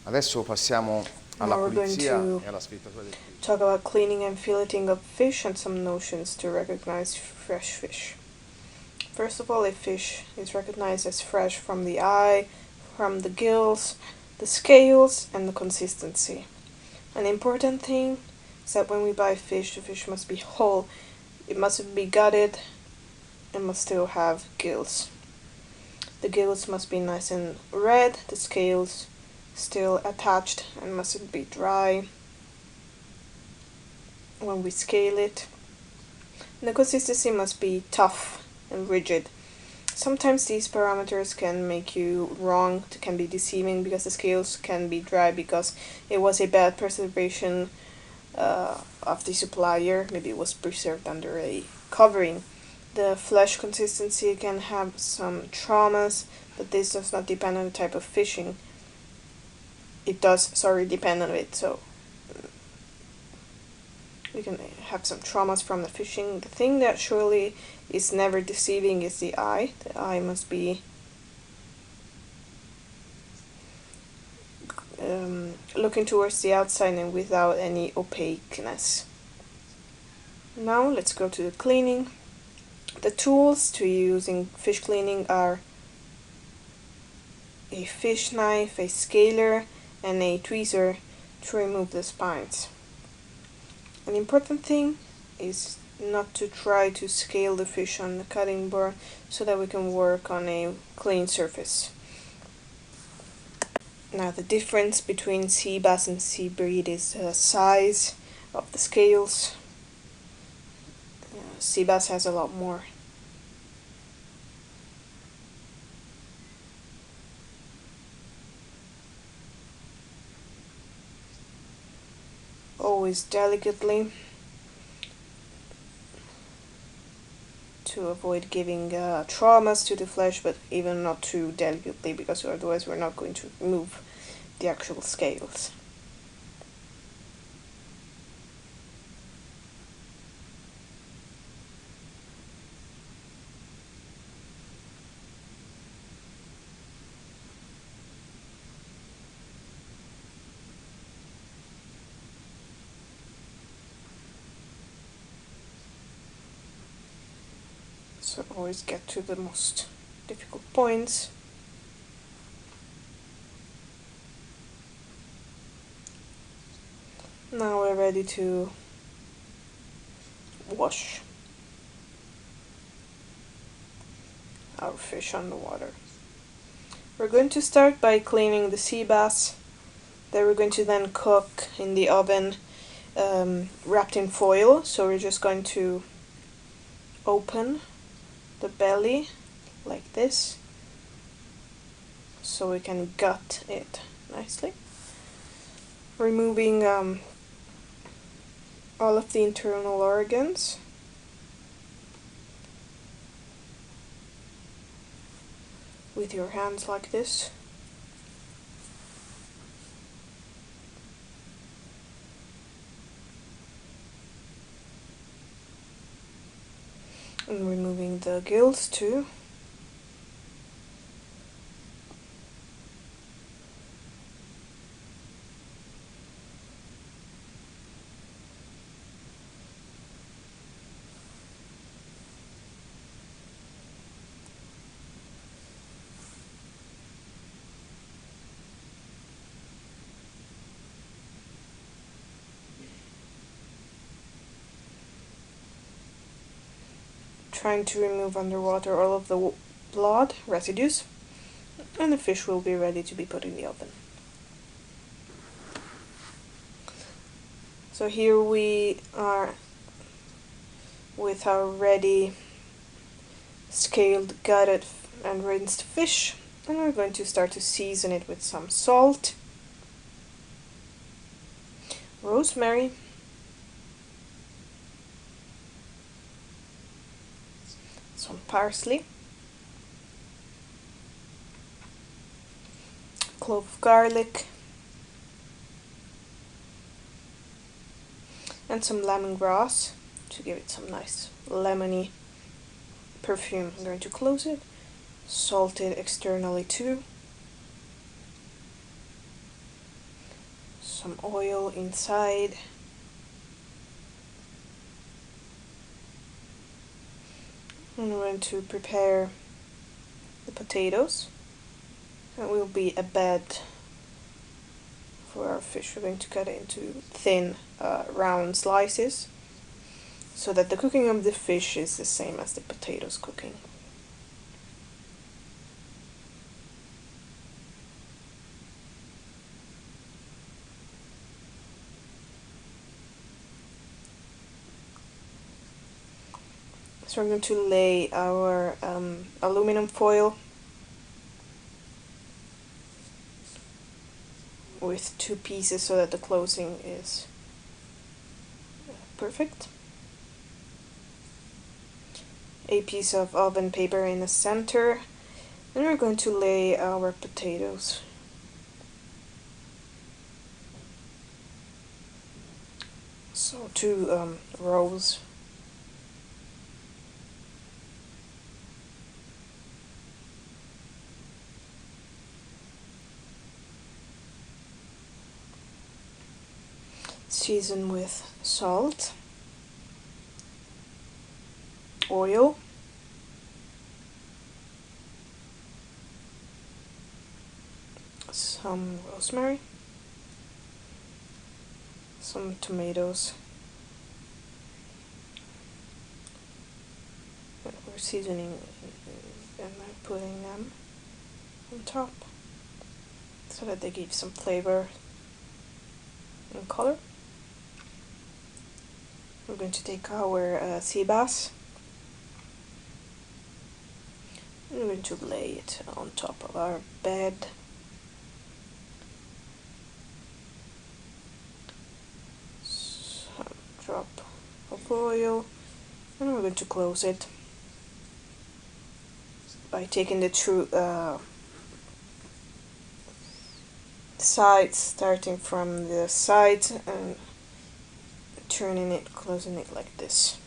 Adesso passiamo alla Now we're going pulizia to e alla scrittatura del fish. talk about cleaning and filleting of fish and some notions to recognize fresh fish. First of all, a fish is recognized as fresh from the eye, from the gills, the scales, and the consistency. An important thing is that when we buy fish, the fish must be whole. It mustn't be gutted. It must still have gills. The gills must be nice and red, the scales still attached and mustn't be dry when we scale it. And the consistency must be tough and rigid. Sometimes these parameters can make you wrong, can be deceiving because the scales can be dry because it was a bad preservation of the supplier. Maybe it was preserved under a covering. The flesh consistency can have some traumas, but this does not depend on the type of fishing. It does, depend on it, so we can have some traumas from the fishing. The thing that surely is never deceiving is the eye. The eye must be looking towards the outside and without any opaqueness. Now let's go to the cleaning. The tools to use in fish cleaning are a fish knife, a scaler, and a tweezer to remove the spines. An important thing is not to try to scale the fish on the cutting board so that we can work on a clean surface. Now the difference between sea bass and sea breed is the size of the scales. Sea bass has a lot more. Always delicately to avoid giving traumas to the flesh, but even not too delicately because otherwise we're not going to remove the actual scales. So always get to the most difficult points. Now we're ready to wash our fish on the water. We're going to start by cleaning the sea bass. Then we're going to then cook in the oven wrapped in foil. So we're just going to open the belly like this so we can gut it nicely, removing all of the internal organs. With your hands like this. And removing the gills too. Trying to remove underwater all of the blood residues, and the fish will be ready to be put in the oven. So here we are with our ready scaled, gutted and rinsed fish, and we're going to start to season it with some salt, rosemary, some parsley, clove of garlic, and some lemongrass to give it some nice lemony perfume. I'm going to close it, salt it externally too. some oil inside. And we're going to prepare the potatoes. It will be a bed for our fish. We're going to cut it into thin, round slices so that the cooking of the fish is the same as the potatoes cooking. So we're going to lay our aluminum foil with 2 pieces so that the closing is perfect. A piece of oven paper in the center, and we're going to lay our potatoes. So 2 rows. Season with salt, oil, some rosemary, some tomatoes. We're seasoning and putting them on top so that they give some flavor and color. We're going to take our sea bass and we're going to lay it on top of our bed. Some drop of oil, and we're going to close it by taking the two sides, starting from the sides and turning it, closing it like this,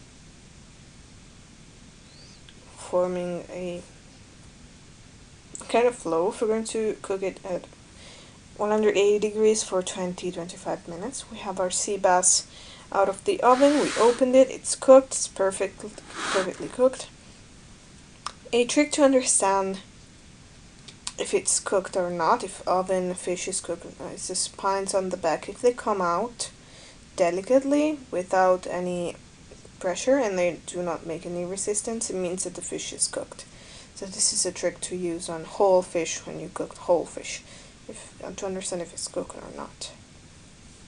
forming a kind of loaf. We're going to cook it at 180 degrees for 20-25 minutes. We have our sea bass out of the oven. We opened it. It's cooked. It's perfectly cooked. A trick to understand if it's cooked or not, if oven fish is cooked, is the spines on the back. If they come out delicately without any pressure and they do not make any resistance, it means that the fish is cooked. So this is a trick to use on whole fish when you cook whole fish, to understand if it's cooked or not.